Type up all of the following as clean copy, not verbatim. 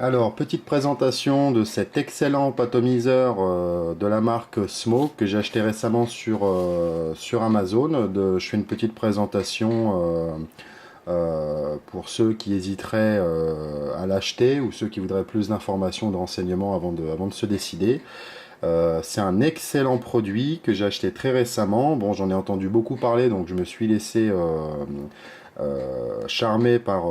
Alors, petite présentation de cet excellent atomiseur de la marque Smoke que j'ai acheté récemment sur Amazon. Je fais une petite présentation pour ceux qui hésiteraient à l'acheter ou ceux qui voudraient plus d'informations, de renseignements avant de se décider. C'est un excellent produit que j'ai acheté très récemment. Bon, j'en ai entendu beaucoup parler, donc je me suis laissé charmé par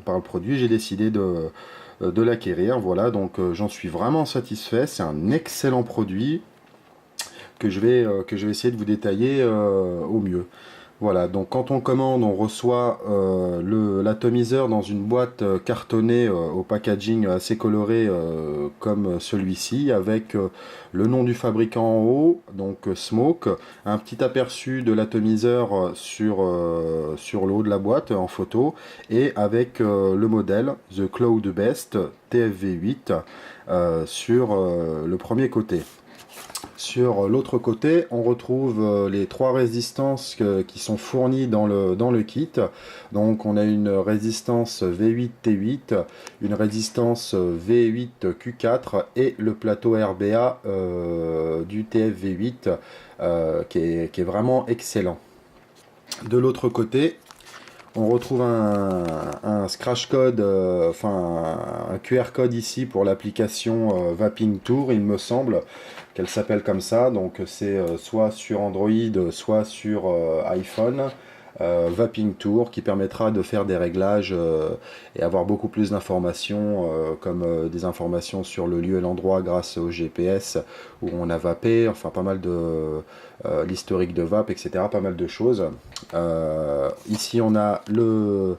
le produit. J'ai décidé de l'acquérir. Voilà, donc j'en suis vraiment satisfait. C'est un excellent produit que je vais essayer de vous détailler au mieux. Voilà, donc quand on commande, on reçoit l'atomiseur dans une boîte cartonnée au packaging assez coloré comme celui-ci, avec le nom du fabricant en haut, donc Smoke, un petit aperçu de l'atomiseur sur le haut de la boîte en photo, et avec le modèle The Cloud Best TFV8 sur le premier côté. Sur l'autre côté, on retrouve les trois résistances qui sont fournies dans le kit. Donc on a une résistance V8T8, une résistance V8Q4 et le plateau RBA du TFV8 qui est vraiment excellent. De l'autre côté, on retrouve un scratch code, enfin un QR code ici pour l'application Vaping Tour, il me semble qu'elle s'appelle comme ça. Donc c'est soit sur Android, soit sur iPhone. Vaping Tour qui permettra de faire des réglages et avoir beaucoup plus d'informations comme des informations sur le lieu et l'endroit grâce au GPS où on a vapé, enfin pas mal de l'historique de vape, etc. Pas mal de choses. Ici on a le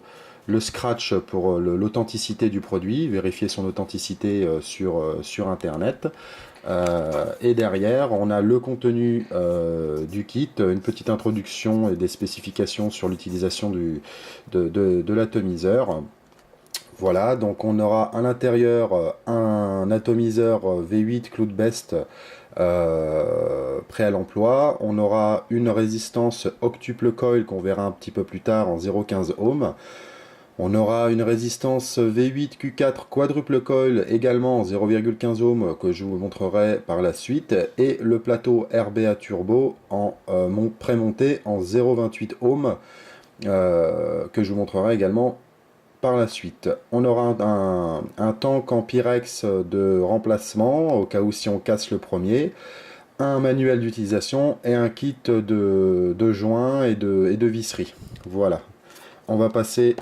scratch pour l'authenticité du produit, vérifier son authenticité sur internet. Et derrière, on a le contenu du kit, une petite introduction et des spécifications sur l'utilisation de l'atomiseur. Voilà, donc on aura à l'intérieur un atomiseur V8 Cloud Best prêt à l'emploi. On aura une résistance octuple coil qu'on verra un petit peu plus tard en 0,15 ohms. On aura une résistance V8 Q4 quadruple coil également en 0,15 ohms que je vous montrerai par la suite, et le plateau RBA Turbo en prémonté en 0,28 ohms que je vous montrerai également par la suite. On aura un tank en Pyrex de remplacement au cas où si on casse le premier, un manuel d'utilisation et un kit de joints et de visserie. Voilà. On va passer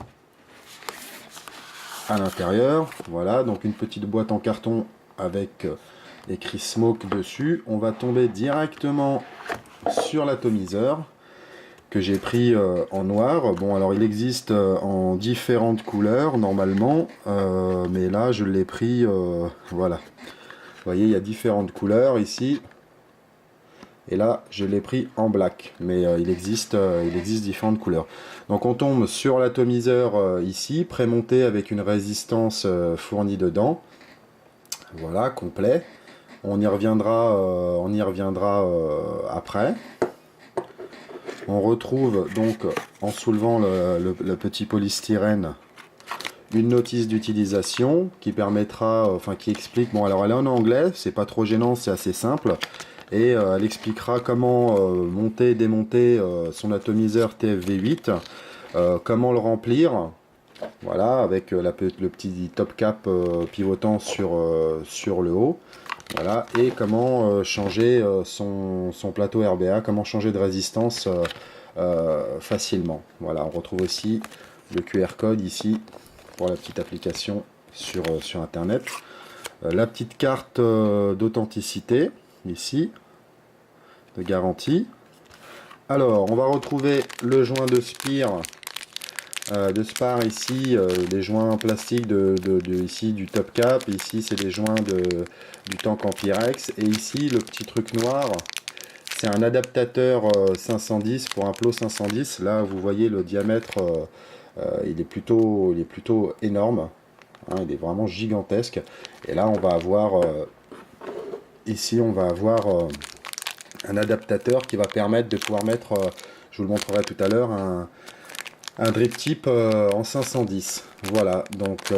à l'intérieur. Voilà, donc une petite boîte en carton avec écrit Smoke dessus. On va tomber directement sur l'atomiseur que j'ai pris en noir. Bon, alors il existe en différentes couleurs normalement, mais là je l'ai pris, voilà. Vous voyez, il y a différentes couleurs ici. Et là, je l'ai pris en black, mais il existe différentes couleurs. Donc on tombe sur l'atomiseur ici, prémonté avec une résistance fournie dedans. Voilà, complet. On y reviendra après. On retrouve donc, en soulevant le petit polystyrène, une notice d'utilisation qui permettra, enfin qui explique, bon alors elle est en anglais, c'est pas trop gênant, c'est assez simple. Et elle expliquera comment monter et démonter son atomiseur TFV8, comment le remplir, voilà, avec le petit top cap pivotant sur le haut, voilà, et comment changer son plateau RBA, comment changer de résistance facilement. Voilà, on retrouve aussi le QR code ici pour la petite application sur internet. La petite carte d'authenticité ici, de garantie. Alors, on va retrouver le joint de spire, de spar ici, les joints plastiques ici du top cap. Ici, c'est les joints du tank en Pyrex. Et ici, le petit truc noir, c'est un adaptateur 510 pour un plot 510. Là, vous voyez le diamètre, il est plutôt énorme. Hein, il est vraiment gigantesque. Et là, on va avoir ici, on va avoir un adaptateur qui va permettre de pouvoir mettre, je vous le montrerai tout à l'heure, un drip tip en 510. Voilà, donc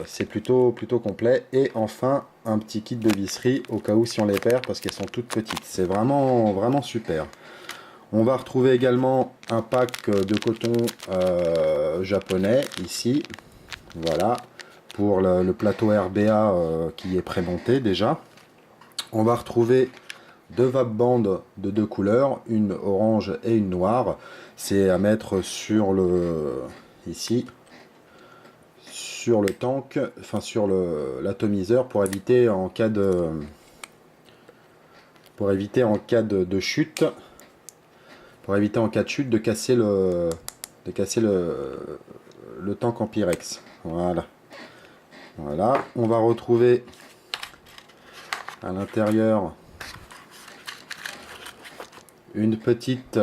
c'est plutôt complet. Et enfin, un petit kit de visserie au cas où si on les perd parce qu'elles sont toutes petites. C'est vraiment super. On va retrouver également un pack de coton japonais ici. Voilà, pour le plateau RBA qui est prémonté déjà. On va retrouver deux vape-bandes de deux couleurs, une orange et une noire. C'est à mettre sur le ici sur le tank, enfin sur l'atomiseur pour éviter en cas de chute, pour éviter en cas de chute de casser le tank en Pyrex. Voilà. Voilà, on va retrouver à l'intérieur une petite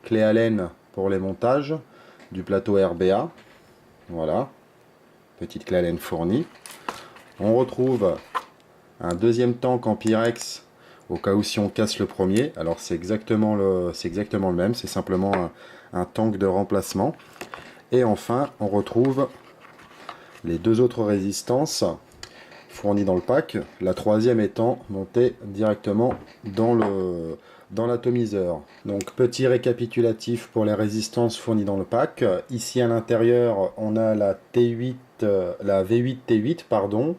clé Allen pour les montages du plateau RBA. Voilà, petite clé Allen fournie. On retrouve un deuxième tank en Pyrex au cas où si on casse le premier. Alors c'est exactement le même, c'est simplement un tank de remplacement. Et enfin, on retrouve les deux autres résistances fournies dans le pack, la troisième étant montée directement dans l'atomiseur. Donc petit récapitulatif pour les résistances fournies dans le pack. Ici à l'intérieur, on a la V8 T8 pardon,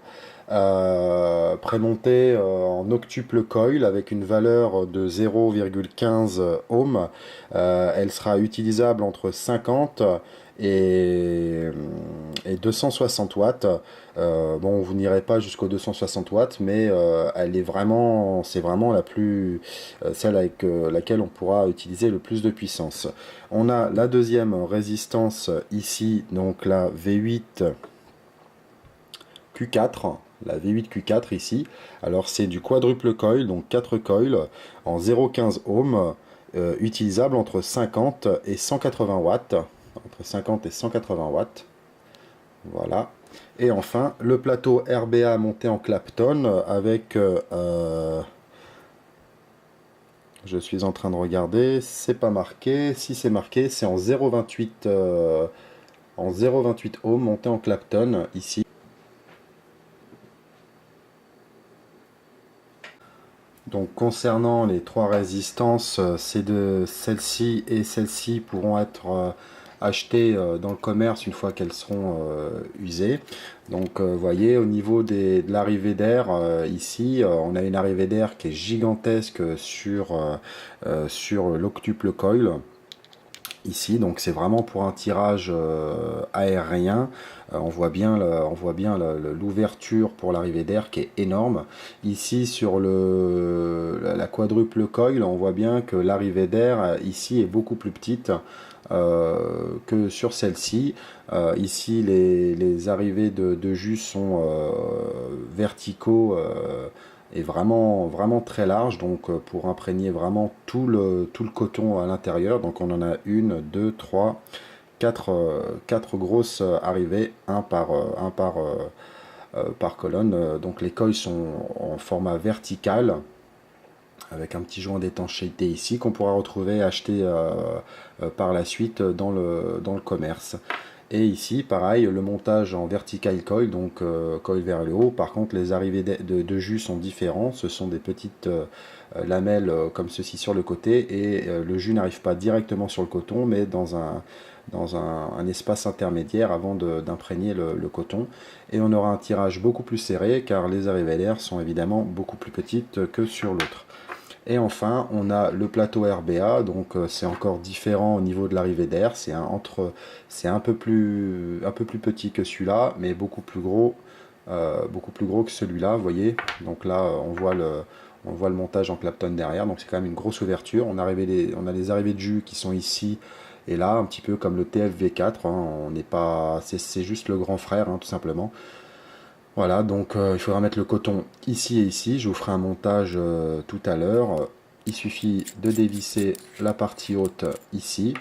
prémontée en octuple coil avec une valeur de 0,15 ohm. Elle sera utilisable entre 50 et 260 watts. Bon, vous n'irez pas jusqu'aux 260 watts, mais c'est vraiment la plus, celle avec laquelle on pourra utiliser le plus de puissance. On a la deuxième résistance ici, donc la V8 Q4. La V8 Q4 ici. Alors c'est du quadruple coil, donc 4 coils en 0,15 ohm, utilisable entre 50 et 180 watts. Entre 50 et 180 watts. Voilà. Et enfin, le plateau RBA monté en Clapton avec... je suis en train de regarder, c'est pas marqué. Si c'est marqué, c'est en 0,28 ohm monté en Clapton ici. Donc concernant les trois résistances, celle-ci et celle-ci pourront être achetées dans le commerce une fois qu'elles seront usées. Donc vous voyez au niveau de l'arrivée d'air, ici on a une arrivée d'air qui est gigantesque sur l'octuple coil. Ici, donc c'est vraiment pour un tirage aérien. On voit bien l'ouverture pour l'arrivée d'air qui est énorme. Ici sur la quadruple coil, on voit bien que l'arrivée d'air ici est beaucoup plus petite que sur celle-ci. Ici les arrivées de jus sont verticaux est vraiment très large, donc pour imprégner vraiment tout le coton à l'intérieur. Donc on en a une, deux, trois, quatre grosses arrivées, par colonne. Donc les coils sont en format vertical avec un petit joint d'étanchéité ici qu'on pourra retrouver acheté par la suite dans le commerce. Et ici, pareil, le montage en vertical coil, donc coil vers le haut. Par contre, les arrivées de jus sont différents. Ce sont des petites lamelles comme ceci sur le côté. Et le jus n'arrive pas directement sur le coton, mais dans un espace intermédiaire avant d'imprégner le coton. Et on aura un tirage beaucoup plus serré, car les arrivées d'air sont évidemment beaucoup plus petites que sur l'autre. Et enfin, on a le plateau RBA, donc c'est encore différent au niveau de l'arrivée d'air. C'est un peu plus petit que celui-là, mais beaucoup plus gros que celui-là, vous voyez. Donc là, on voit le montage en Clapton derrière, donc c'est quand même une grosse ouverture. On a les arrivées de jus qui sont ici et là, un petit peu comme le TFV4. On n'est pas, c'est juste le grand frère, tout simplement. Voilà, donc il faudra mettre le coton ici et ici. Je vous ferai un montage tout à l'heure. Il suffit de dévisser la partie haute ici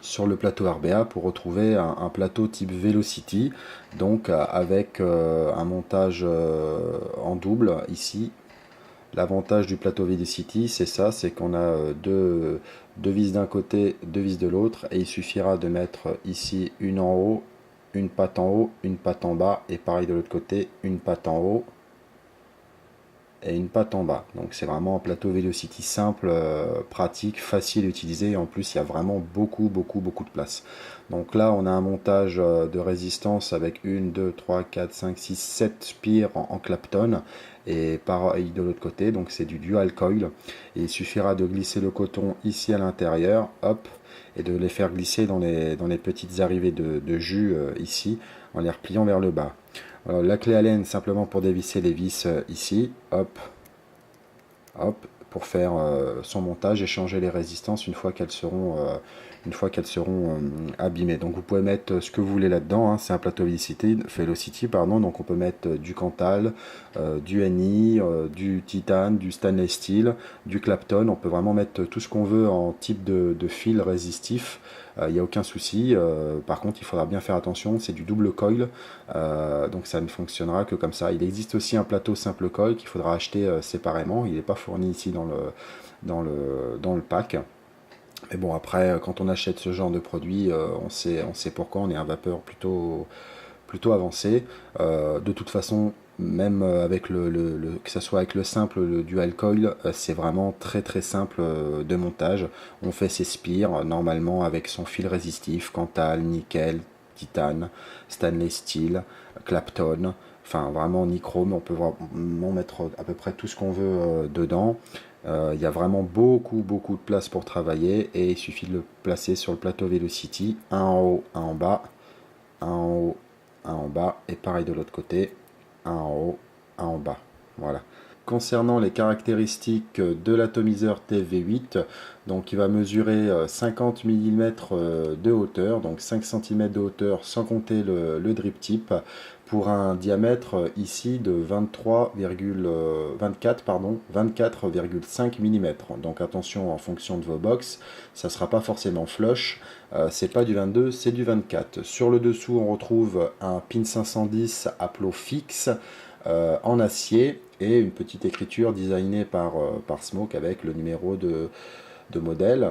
sur le plateau RBA pour retrouver un plateau type Velocity, donc avec un montage en double ici. L'avantage du plateau Velocity, c'est ça, c'est qu'on a deux vis d'un côté, deux vis de l'autre, et il suffira de mettre ici une en haut, une patte en haut, une patte en bas, et pareil de l'autre côté, une patte en haut et une patte en bas. Donc c'est vraiment un plateau Velocity simple, pratique, facile à utiliser, et en plus il y a vraiment beaucoup de place. Donc là on a un montage de résistance avec 1, 2, 3, 4, 5, 6, 7 spires en Clapton, et pareil de l'autre côté, donc c'est du dual coil, et il suffira de glisser le coton ici à l'intérieur, hop, et de les faire glisser dans les petites arrivées de jus ici, en les repliant vers le bas. Alors, la clé Allen simplement pour dévisser les vis ici, hop, hop, pour faire son montage et changer les résistances une fois qu'elles seront abîmées. Donc vous pouvez mettre ce que vous voulez là-dedans, hein. C'est un plateau Velocity, pardon, donc on peut mettre du Cantal, du NI, du titane, du stainless steel, du Clapton, on peut vraiment mettre tout ce qu'on veut en type de fil résistif. Il n'y a aucun souci. Par contre, il faudra bien faire attention, c'est du double coil, donc ça ne fonctionnera que comme ça. Il existe aussi un plateau simple coil qu'il faudra acheter séparément. Il n'est pas fourni ici dans le pack. Mais bon, après, quand on achète ce genre de produit, on sait pourquoi. On est un vapeur plutôt avancé. De toute façon, même avec que ce soit avec le simple, le dual coil, c'est vraiment très simple de montage. On fait ses spires normalement avec son fil résistif, Cantal, nickel, titane, stainless steel, Clapton, enfin vraiment nichrome. On peut vraiment mettre à peu près tout ce qu'on veut dedans. Il y a vraiment beaucoup de place pour travailler, et il suffit de le placer sur le plateau Velocity, un en haut, un en bas, un en haut, un en bas, et pareil de l'autre côté, un en haut, un en bas. Voilà. Concernant les caractéristiques de l'atomiseur TV8, donc il va mesurer 50 mm de hauteur, donc 5 cm de hauteur sans compter le drip tip, pour un diamètre ici de 24,5 mm. Donc attention, en fonction de vos box, ça ne sera pas forcément flush, c'est pas du 22, c'est du 24. Sur le dessous, on retrouve un pin 510 à plot fixe en acier, et une petite écriture designée par Smoke avec le numéro de modèle.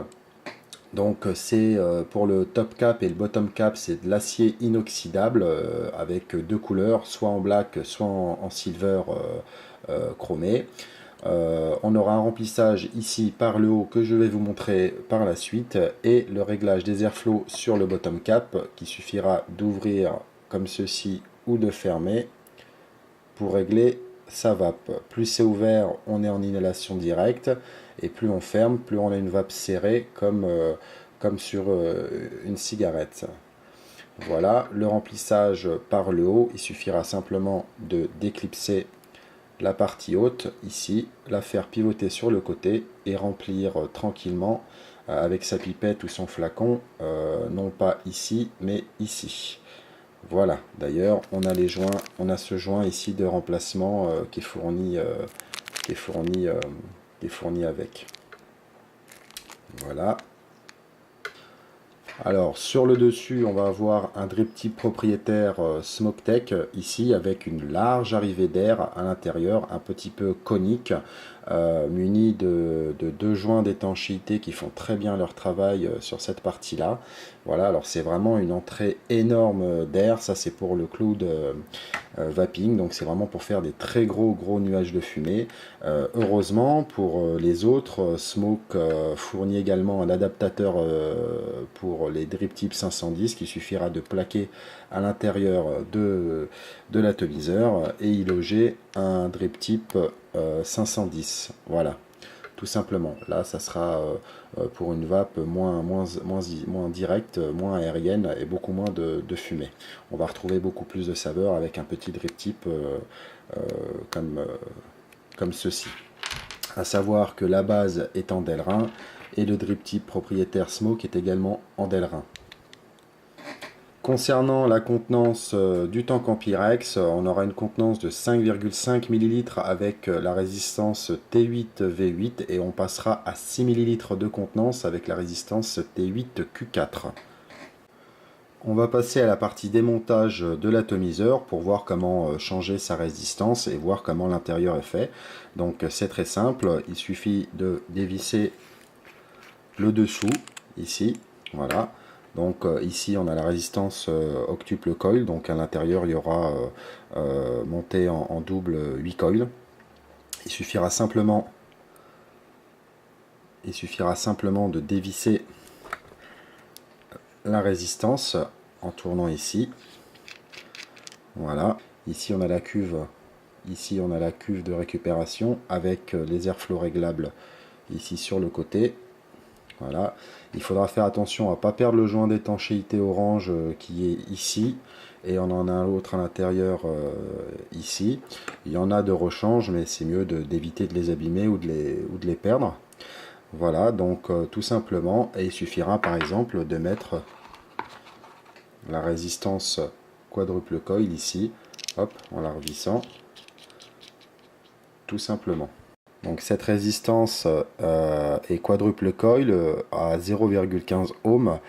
Donc c'est pour le top cap et le bottom cap, c'est de l'acier inoxydable avec deux couleurs, soit en black, soit en silver chromé. On aura un remplissage ici par le haut que je vais vous montrer par la suite, et le réglage des airflow sur le bottom cap qui suffira d'ouvrir comme ceci ou de fermer pour régler sa vape. Plus c'est ouvert, on est en inhalation directe, et plus on ferme, plus on a une vape serrée comme sur une cigarette. Voilà, le remplissage par le haut, il suffira simplement de déclipser la partie haute ici, la faire pivoter sur le côté et remplir tranquillement avec sa pipette ou son flacon, non pas ici mais ici. Voilà, d'ailleurs on a les joints, on a ce joint ici de remplacement qui est fourni avec. Voilà. Alors sur le dessus, on va avoir un drip tip propriétaire SmokeTech ici, avec une large arrivée d'air à l'intérieur, un petit peu conique, muni de deux joints d'étanchéité qui font très bien leur travail sur cette partie là. Voilà, alors c'est vraiment une entrée énorme d'air. Ça c'est pour le cloud vaping, donc c'est vraiment pour faire des très gros nuages de fumée. Heureusement pour les autres, Smoke fournit également un adaptateur pour les drip tips 510 qui suffira de plaquer à l'intérieur de l'atomiseur et y loger un drip tip 510. Voilà, tout simplement. Là, ça sera pour une vape moins directe, moins aérienne, et beaucoup moins de fumée. On va retrouver beaucoup plus de saveur avec un petit drip tip comme ceci. À savoir que la base est en Delrin et le drip tip propriétaire Smoke est également en Delrin. Concernant la contenance du tank en Pyrex, on aura une contenance de 5,5 ml avec la résistance T8V8, et on passera à 6 ml de contenance avec la résistance T8Q4. On va passer à la partie démontage de l'atomiseur pour voir comment changer sa résistance et voir comment l'intérieur est fait. Donc c'est très simple, il suffit de dévisser le dessous ici, voilà. Donc ici on a la résistance octuple coil, donc à l'intérieur il y aura monté en double 8 coils. Il suffira simplement de dévisser la résistance en tournant ici. Voilà, ici on a la cuve, de récupération avec les airflow réglables ici sur le côté. Voilà, il faudra faire attention à ne pas perdre le joint d'étanchéité orange qui est ici, et on en a un autre à l'intérieur ici. Il y en a de rechange, mais c'est mieux d'éviter de les abîmer ou de les perdre. Voilà, donc tout simplement, et il suffira par exemple de mettre la résistance quadruple coil ici, hop, en la revissant, tout simplement. Donc cette résistance est quadruple coil à 0,15 ohm,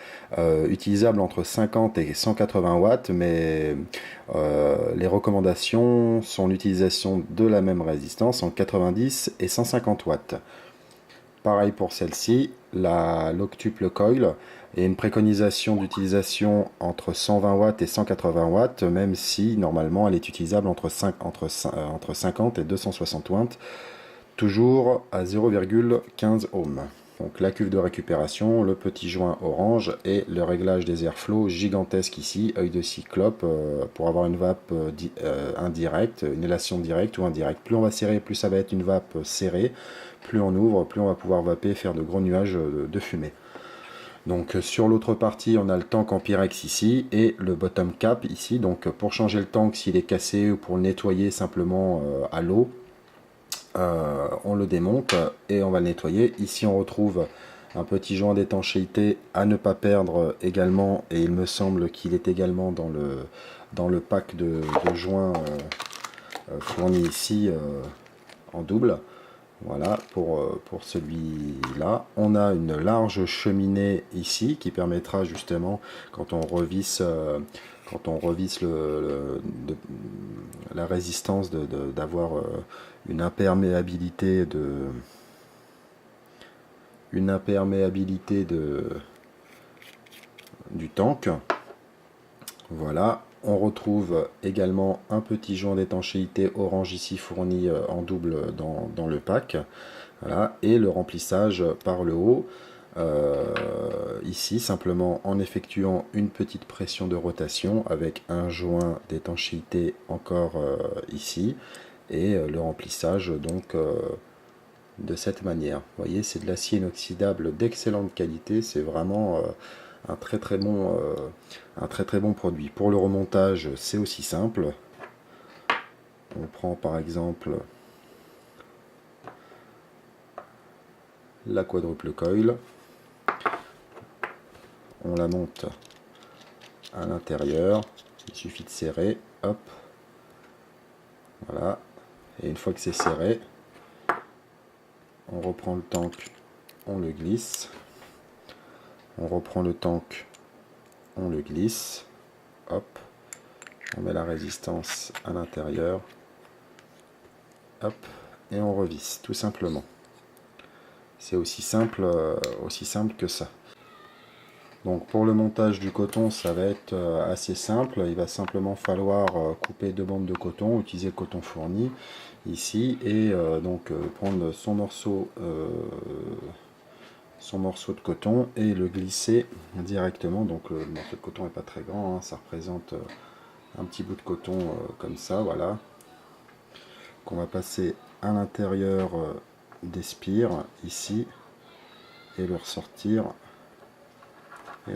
utilisable entre 50 et 180 watts, mais les recommandations sont l'utilisation de la même résistance en 90 et 150 watts. Pareil pour celle-ci, l'octuple coil, et une préconisation d'utilisation entre 120 watts et 180 watts, même si normalement elle est utilisable entre 50 et 260 watts, toujours à 0,15 ohm. Donc la cuve de récupération, le petit joint orange et le réglage des airflows gigantesque ici, œil de cyclope, pour avoir une vape indirecte, une élation directe ou indirecte. Plus on va serrer, plus ça va être une vape serrée. Plus on ouvre, plus on va pouvoir vaper et faire de gros nuages de fumée. Donc sur l'autre partie, on a le tank en Pyrex ici et le bottom cap ici. Donc pour changer le tank s'il est cassé ou pour le nettoyer simplement à l'eau, on le démonte et on va le nettoyer. Ici on retrouve un petit joint d'étanchéité à ne pas perdre également, et il me semble qu'il est également dans le pack de joints fourni ici en double. Voilà pour celui-là. On a une large cheminée ici qui permettra justement, quand on revisse la résistance, d'avoir une imperméabilité du tank. Voilà. On retrouve également un petit joint d'étanchéité orange ici fourni en double dans le pack. Voilà. Et le remplissage par le haut. Ici, simplement en effectuant une petite pression de rotation avec un joint d'étanchéité encore ici. Et le remplissage donc de cette manière. Vous voyez, c'est de l'acier inoxydable d'excellente qualité. C'est vraiment un très très bon produit. Pour le remontage, c'est aussi simple. On prend par exemple la quadruple coil, on la monte à l'intérieur, il suffit de serrer, hop, voilà, et une fois que c'est serré, on reprend le tank, on le glisse, on reprend le tank, on le glisse, hop, on met la résistance à l'intérieur, hop, et on revisse, tout simplement. C'est aussi simple que ça. Donc pour le montage du coton, ça va être assez simple. Il va simplement falloir couper 2 bandes de coton, utiliser le coton fourni ici, et donc prendre son morceau de coton et le glisser directement. Donc le morceau de coton n'est pas très grand, hein, ça représente un petit bout de coton comme ça, voilà, qu'on va passer à l'intérieur des spires ici et le ressortir de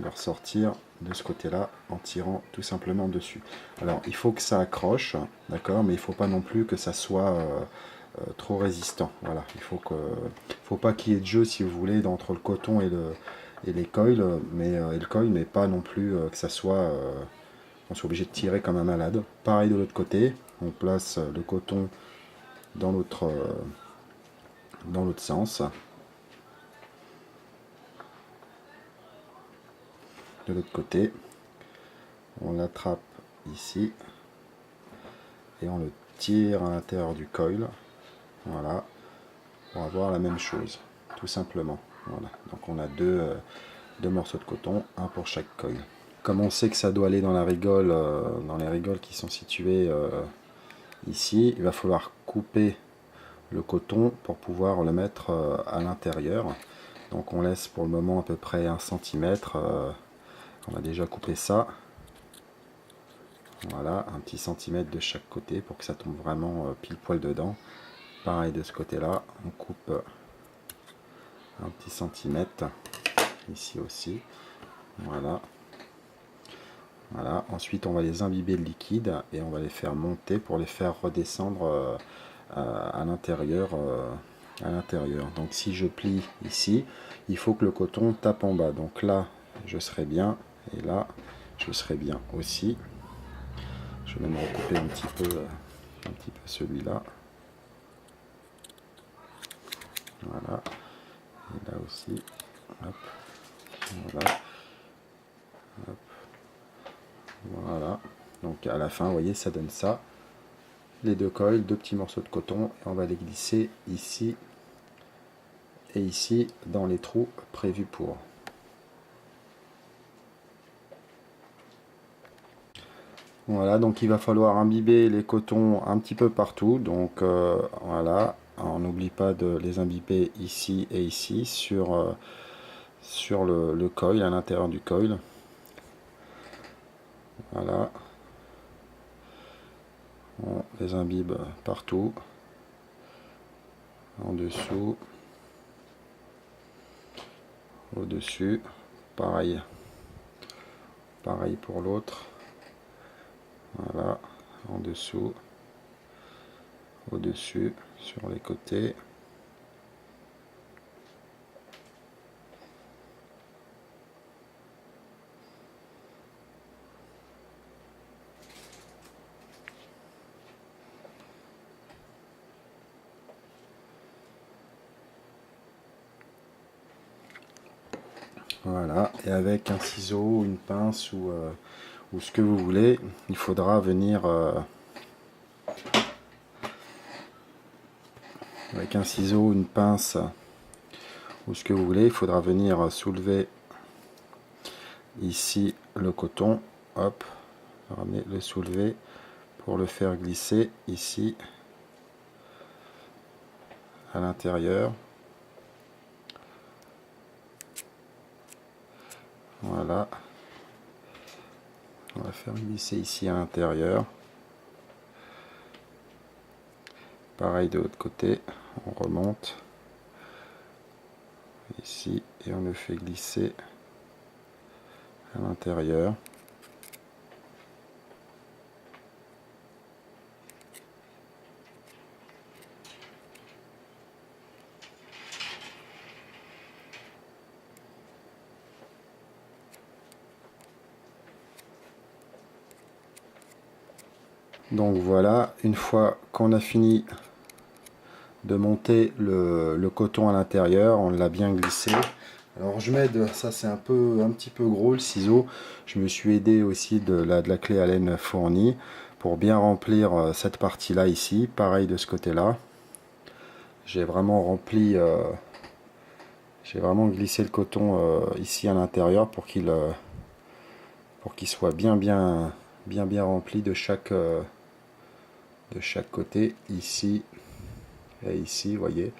ce côté là en tirant tout simplement dessus. Alors il faut que ça accroche, d'accord, mais il faut pas non plus que ça soit trop résistant. Voilà, faut pas qu'il y ait de jeu, si vous voulez, entre le coton et les coils, mais pas non plus que ça soit on soit obligé de tirer comme un malade. Pareil de l'autre côté, on place le coton dans l'autre sens. De l'autre côté, On l'attrape ici et on le tire à l'intérieur du coil. Voilà, pour avoir la même chose, tout simplement. Voilà, donc on a deux morceaux de coton, un pour chaque coil. Comme on sait que ça doit aller dans la rigole, dans les rigoles qui sont situées ici, il va falloir couper le coton pour pouvoir le mettre à l'intérieur. Donc on laisse pour le moment à peu près 1 cm. On a déjà coupé ça. Voilà, un petit centimètre de chaque côté pour que ça tombe vraiment pile poil dedans. Pareil de ce côté là, on coupe un petit centimètre ici aussi. Voilà. Voilà. Ensuite on va les imbiber de liquide et on va les faire monter pour les faire redescendre à l'intérieur. Donc si je plie ici, il faut que le coton tape en bas. Donc là je serai bien et là je serai bien aussi. Je vais même recouper un petit peu celui-là. Voilà. Et là aussi. Hop. Voilà. Hop. Voilà. Donc à la fin, vous voyez, ça donne ça. Les deux coils, deux petits morceaux de coton. Et on va les glisser ici et ici dans les trous prévus pour. Voilà, donc il va falloir imbiber les cotons un petit peu partout. Donc voilà, on n'oublie pas de les imbiber ici et ici sur le coil, à l'intérieur du coil. Voilà. On les imbibe partout. En dessous. Au-dessus. Pareil. Pareil pour l'autre. Voilà. En dessous. Au-dessus. Sur les côtés. Voilà, et avec un ciseau, une pince ou ce que vous voulez, il faudra venir avec un ciseau, une pince ou ce que vous voulez, il faudra venir soulever ici le coton, hop, ramener, le soulever pour le faire glisser ici à l'intérieur. Voilà, on va faire glisser ici à l'intérieur. Pareil de l'autre côté, on remonte ici et on le fait glisser à l'intérieur. Donc voilà, une fois qu'on a fini de monter le coton à l'intérieur, on l'a bien glissé. Alors je m'aide, ça c'est un petit peu gros le ciseau, je me suis aidé aussi de la clé Allen fournie pour bien remplir cette partie là ici, pareil de ce côté là. J'ai vraiment rempli, j'ai vraiment glissé le coton ici à l'intérieur pour qu'il soit bien rempli de chaque côté, ici et ici, vous voyez.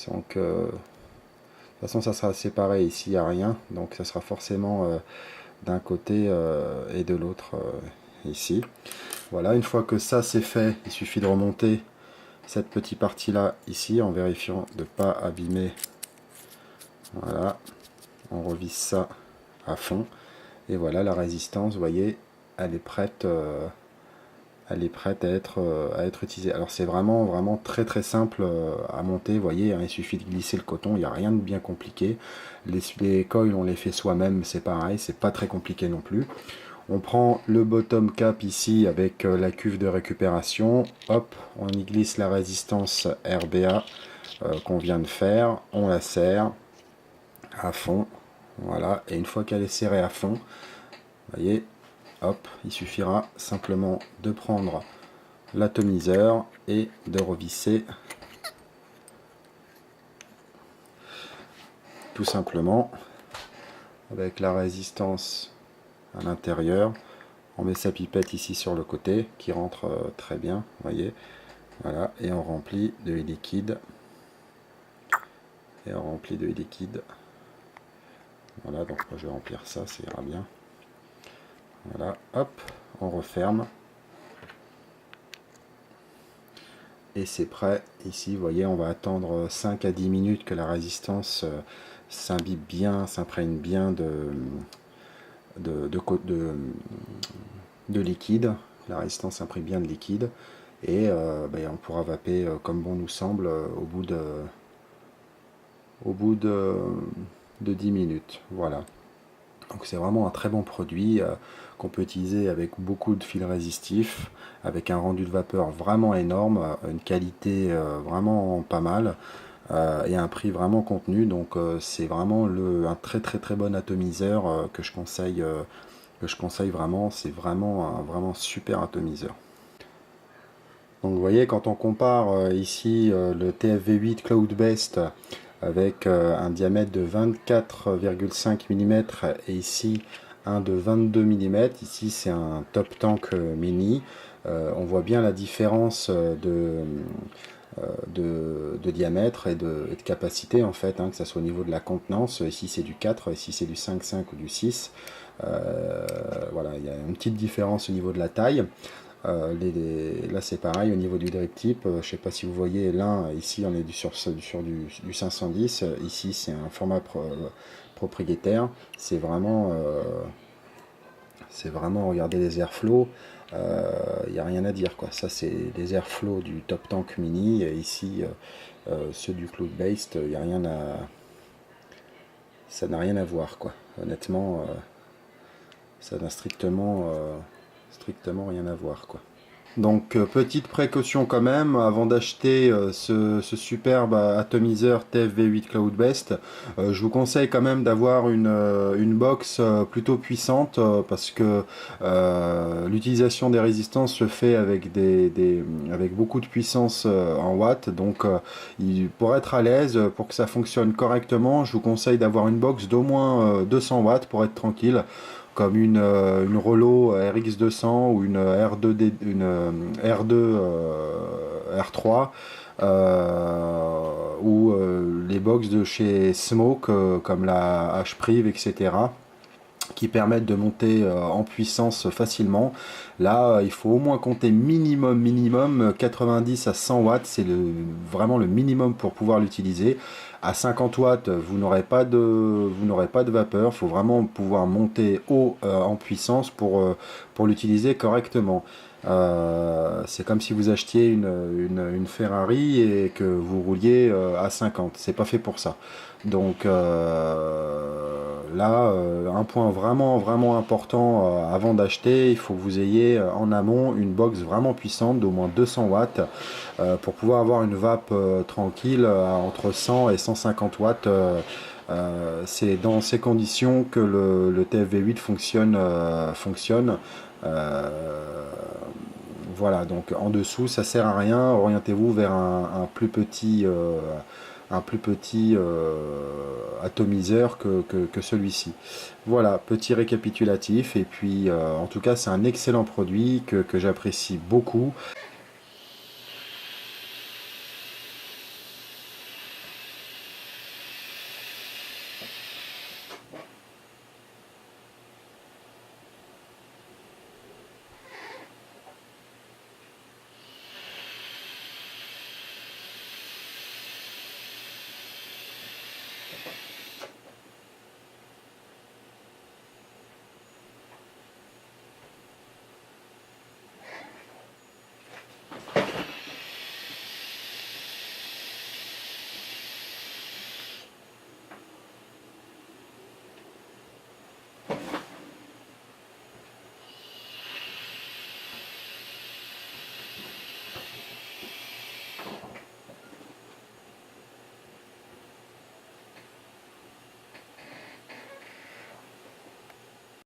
Donc de toute façon ça sera séparé, ici il n'y a rien, donc ça sera forcément d'un côté et de l'autre ici. Voilà, une fois que ça c'est fait, il suffit de remonter cette petite partie là ici en vérifiant de ne pas abîmer. Voilà, on revisse ça à fond et voilà, la résistance, vous voyez, elle est prête à être utilisée. Alors c'est vraiment très simple à monter, vous voyez, hein, il suffit de glisser le coton, il n'y a rien de bien compliqué. Les coils on les fait soi-même, c'est pareil, c'est pas très compliqué non plus. On prend le bottom cap ici avec la cuve de récupération, hop, on y glisse la résistance RBA qu'on vient de faire, on la serre à fond, voilà, et une fois qu'elle est serrée à fond, vous voyez, hop, il suffira simplement de prendre l'atomiseur et de revisser tout simplement avec la résistance à l'intérieur. On met sa pipette ici sur le côté qui rentre très bien, vous voyez. Voilà, et on remplit de liquide. Et on remplit de liquide. Voilà, donc moi je vais remplir ça, ça ira bien. Voilà, hop, on referme. Et c'est prêt. Ici, vous voyez, on va attendre 5 à 10 minutes que la résistance s'imbibe bien, s'imprègne bien de liquide. La résistance s'imprègne bien de liquide. Et on pourra vaper comme bon nous semble au bout de 10 minutes. Voilà. Donc c'est vraiment un très bon produit qu'on peut utiliser avec beaucoup de fils résistifs, avec un rendu de vapeur vraiment énorme, une qualité vraiment pas mal et un prix vraiment contenu. Donc c'est vraiment un très bon atomiseur que je conseille vraiment. C'est vraiment un vraiment super atomiseur. Donc vous voyez, quand on compare ici le TFV8 Cloudbest avec un diamètre de 24,5 mm et ici un de 22 mm, ici c'est un Top Tank Mini, on voit bien la différence de diamètre et de capacité en fait, que ce soit au niveau de la contenance. Ici c'est du 4, ici c'est du 5,5 ou du 6. Voilà, il y a une petite différence au niveau de la taille. Là c'est pareil au niveau du drip tip, je ne sais pas si vous voyez, l'un ici on est sur du 510, ici c'est un format propriétaire. C'est vraiment regardez les airflow, il n'y a rien à dire quoi. Ça c'est les airflow du Top Tank Mini, et ici ceux du Cloudbest, il y a rien à, ça n'a rien à voir quoi. Honnêtement ça n'a strictement rien à voir quoi. Donc petite précaution quand même avant d'acheter ce superbe atomiseur TFV8 Cloudbest, je vous conseille quand même d'avoir une box plutôt puissante parce que l'utilisation des résistances se fait avec avec beaucoup de puissance en watts. Donc pour être à l'aise, pour que ça fonctionne correctement, je vous conseille d'avoir une box d'au moins 200 watts pour être tranquille, comme une Rollo RX200 ou une R2 R3 ou les box de chez Smoke comme la H-Priv, etc., qui permettent de monter en puissance facilement. Là il faut au moins compter minimum 90 à 100 watts, c'est vraiment le minimum pour pouvoir l'utiliser. À 50 watts vous n'aurez pas de vapeur, il faut vraiment pouvoir monter haut en puissance pour l'utiliser correctement. C'est comme si vous achetiez une Ferrari et que vous rouliez à 50, c'est pas fait pour ça. Donc là, un point vraiment important avant d'acheter, il faut que vous ayez en amont une box vraiment puissante d'au moins 200 watts pour pouvoir avoir une vape tranquille entre 100 et 150 watts. C'est dans ces conditions que le TFV8 fonctionne. Voilà, donc en dessous ça sert à rien, orientez-vous vers un plus petit atomiseur que celui-ci. Voilà, petit récapitulatif, et puis en tout cas c'est un excellent produit que j'apprécie beaucoup.